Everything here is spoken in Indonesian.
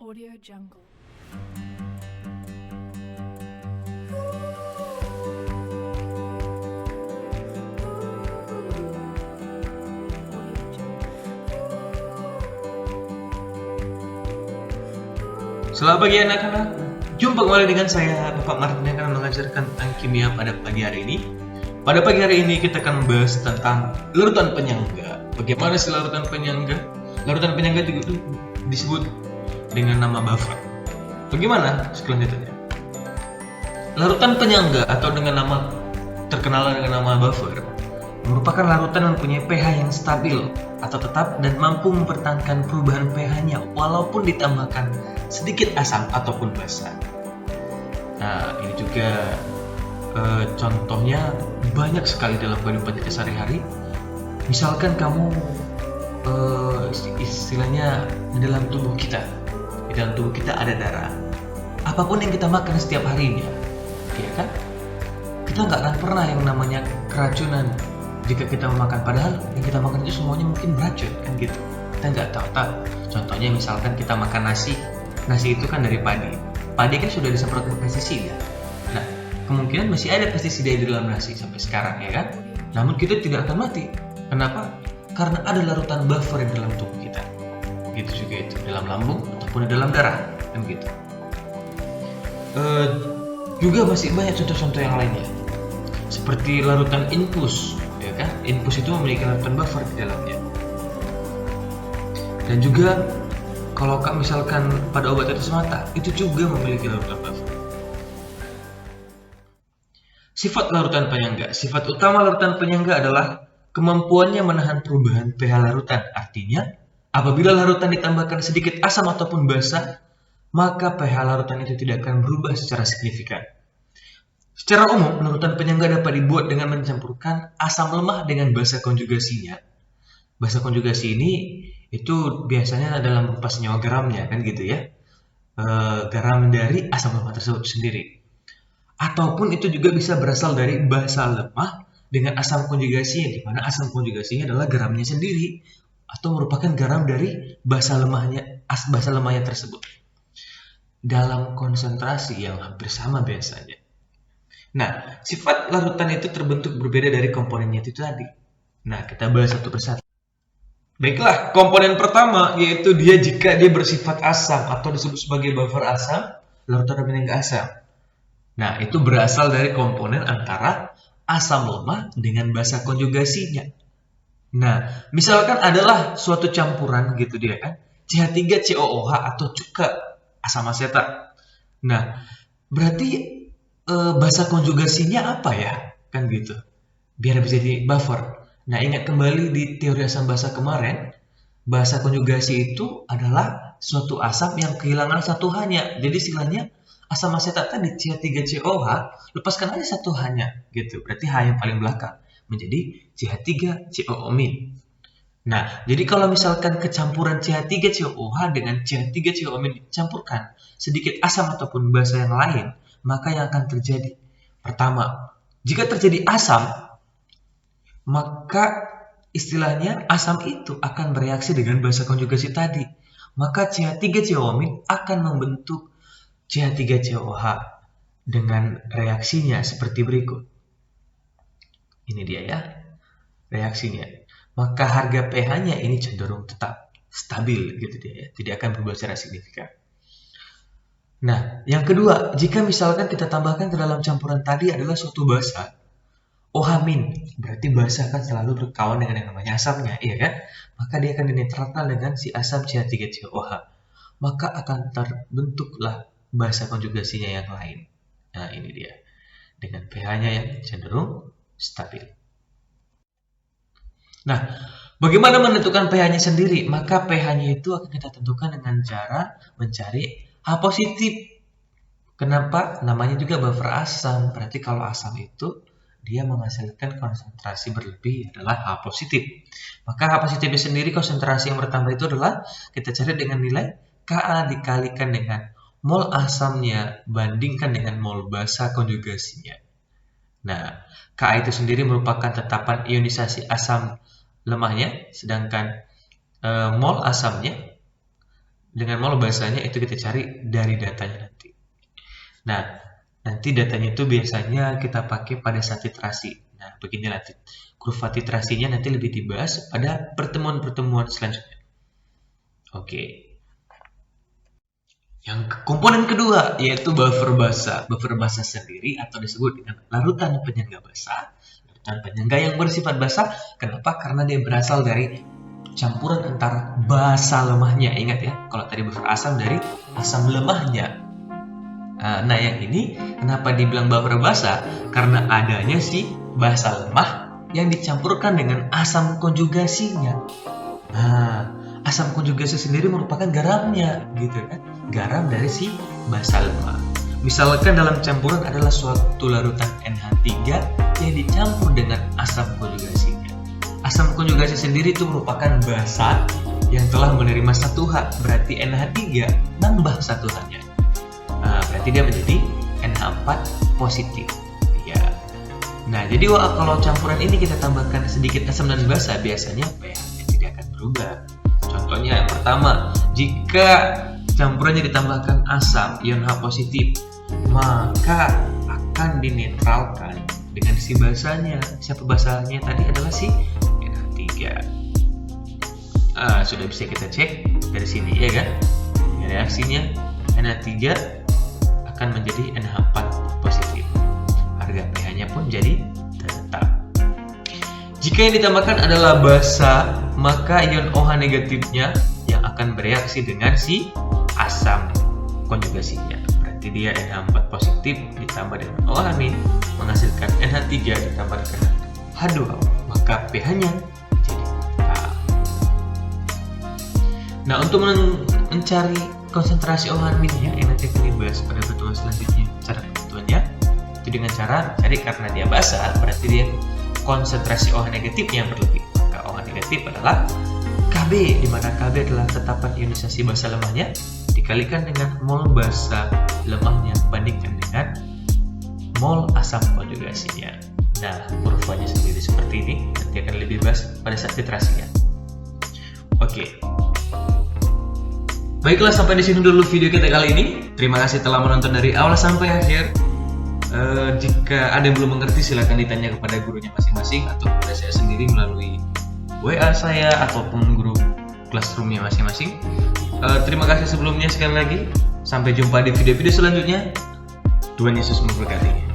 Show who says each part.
Speaker 1: Audio Jungle.
Speaker 2: Selamat pagi anak-anak. Jumpa kembali dengan saya Bapak Martin yang akan mengajarkan tentang kimia pada pagi hari ini. Pada pagi hari ini kita akan membahas tentang larutan penyangga. Bagaimana sih larutan penyangga? Larutan penyangga itu disebut dengan nama buffer. Bagaimana selanjutnya? Larutan penyangga atau dengan nama terkenal dengan nama buffer merupakan larutan yang mempunyai pH yang stabil atau tetap dan mampu mempertahankan perubahan pH-nya walaupun ditambahkan sedikit asam ataupun basa. Nah, ini juga contohnya banyak sekali dalam kehidupan kita sehari-hari. Misalkan kamu istilahnya di dalam tubuh kita ada darah. Apapun yang kita makan setiap harinya, ya kan? Kita nggak akan pernah yang namanya keracunan jika kita memakan, padahal yang kita makan itu semuanya mungkin beracun kan gitu. Kita nggak tahu. Contohnya misalkan kita makan nasi itu kan dari padi kan sudah disemprot pestisida. Nah, kemungkinan masih ada pestisida di dalam nasi sampai sekarang, ya kan? Namun kita tidak akan mati. Kenapa? Karena ada larutan buffer di dalam tubuh kita. Gitu juga itu dalam lambung ataupun di dalam darah kan gitu. Juga masih banyak contoh-contoh yang lainnya, seperti larutan infus, ya kan? Infus itu memiliki larutan buffer di dalamnya. Dan juga kalau misalkan pada obat tetes mata, itu juga memiliki larutan buffer. Sifat larutan penyangga. Sifat utama larutan penyangga adalah kemampuannya menahan perubahan pH larutan. Artinya, apabila larutan ditambahkan sedikit asam ataupun basa, maka pH larutan itu tidak akan berubah secara signifikan. Secara umum, larutan penyangga dapat dibuat dengan mencampurkan asam lemah dengan basa konjugasinya. Basa konjugasi ini itu biasanya dalam rupa senyawa garamnya kan gitu ya. Garam dari asam lemah tersebut sendiri. Ataupun itu juga bisa berasal dari basa lemah dengan asam konjugasinya, di mana asam konjugasinya adalah garamnya sendiri atau merupakan garam dari basa lemahnya tersebut. Dalam konsentrasi yang hampir sama biasanya. Nah, sifat larutan itu terbentuk berbeda dari komponennya itu tadi. Nah, kita bahas satu persatu. Baiklah, komponen pertama yaitu jika dia bersifat asam atau disebut sebagai buffer asam, larutan penyangga asam. Nah, itu berasal dari komponen antara asam lemah dengan basa konjugasinya. Nah, misalkan adalah suatu campuran gitu dia kan, CH3COOH atau cuka asam asetat. Nah, berarti basa konjugasinya apa ya? Kan gitu. Biar bisa jadi buffer. Nah, ingat kembali di teori asam basa kemarin, basa konjugasi itu adalah suatu asam yang kehilangan satu H-nya. Jadi istilahnya asam asetat tadi CH3COH, lepaskan aja satu H-nya gitu. Berarti H yang paling belakang menjadi CH3COO-. Nah, jadi kalau misalkan kecampuran CH3COOH dengan CH3COO- dicampurkan sedikit asam ataupun basa yang lain, maka yang akan terjadi, pertama, jika terjadi asam, maka istilahnya asam itu akan bereaksi dengan basa konjugasi tadi. Maka CH3COO- akan membentuk CH3COOH dengan reaksinya seperti berikut. Ini dia ya, reaksinya. Maka harga pH-nya ini cenderung tetap stabil gitu dia ya, tidak akan berubah secara signifikan. Nah, yang kedua, jika misalkan kita tambahkan ke dalam campuran tadi adalah suatu basa, OH-, berarti basa akan selalu berkawan dengan yang namanya asamnya, iya kan? Maka dia akan dinetralkan dengan si asam CH3COOH. Maka akan terbentuklah basa konjugasinya yang lain. Nah, ini dia. Dengan pH-nya yang cenderung stabil. Nah, bagaimana menentukan pH-nya sendiri? Maka pH-nya itu akan kita tentukan dengan cara mencari H positif. Kenapa? Namanya juga buffer asam. Berarti kalau asam itu dia menghasilkan konsentrasi berlebih adalah H positif. Maka H positifnya sendiri konsentrasi yang bertambah itu adalah kita cari dengan nilai Ka dikalikan dengan mol asamnya bandingkan dengan mol basa konjugasinya. Nah, Ka itu sendiri merupakan tetapan ionisasi asam lemahnya, sedangkan mol asamnya dengan mol basanya itu kita cari dari datanya nanti. Nah, nanti datanya itu biasanya kita pakai pada saat titrasi. Nah, begini nanti kurva titrasinya nanti lebih dibahas pada pertemuan-pertemuan selanjutnya. Oke. Yang komponen kedua yaitu buffer basa. Buffer basa sendiri atau disebut dengan larutan penyangga basa. Larutan penyangga yang bersifat basa. Kenapa? Karena dia berasal dari campuran antara basa lemahnya. Ingat ya, kalau tadi buffer asam dari asam lemahnya. Nah, yang ini kenapa dibilang buffer basa? Karena adanya si basa lemah yang dicampurkan dengan asam konjugasinya. Asam konjugasi sendiri merupakan garamnya, gitu kan? Garam dari si basa lemah. Misalkan dalam campuran adalah suatu larutan NH3 yang dicampur dengan asam konjugasinya. Asam konjugasi sendiri itu merupakan basa yang telah menerima 1H, berarti NH3 nambah 1H-nya. Berarti dia menjadi NH4 positif. Ya. Nah, jadi kalau campuran ini kita tambahkan sedikit asam dan basa, biasanya pH-nya tidak akan berubah. Contohnya yang pertama, jika campurannya ditambahkan asam ion H positif, maka akan dinetralkan dengan si basanya. Siapa basanya tadi adalah si NH3. Sudah bisa kita cek dari sini ya kan? Reaksinya NH3 akan menjadi NH4 positif. Harga pH-nya pun jadi tetap. Jika yang ditambahkan adalah basa, maka ion OH negatifnya yang akan bereaksi dengan si asam konjugasinya. Berarti dia NH4 positif ditambah dengan OH amin menghasilkan NH3 ditambah dengan H2O, maka pH-nya jadi tetap. Nah, untuk mencari konsentrasi OH aminnya yang nanti akan dibahas pada pertemuan selanjutnya, cara penghitungannya itu dengan cara cari, karena dia basa berarti dia konsentrasi OH negatif yang berlebih. Maka OH negatif adalah Kb, di mana Kb adalah tetapan ionisasi basa lemahnya dikalikan dengan mol basa lemahnya bandingkan dengan mol asam konjugasinya. Nah, kurvanya sendiri seperti ini, nanti akan lebih bahas pada saat titrasinya. Oke. Baiklah, sampai di sini dulu video kita kali ini. Terima kasih telah menonton dari awal sampai akhir. Jika ada yang belum mengerti, silahkan ditanya kepada gurunya masing-masing atau kepada saya sendiri melalui WA saya ataupun grup classroomnya masing-masing. Terima kasih sebelumnya sekali lagi. Sampai jumpa di video-video selanjutnya. Tuhan Yesus memberkati.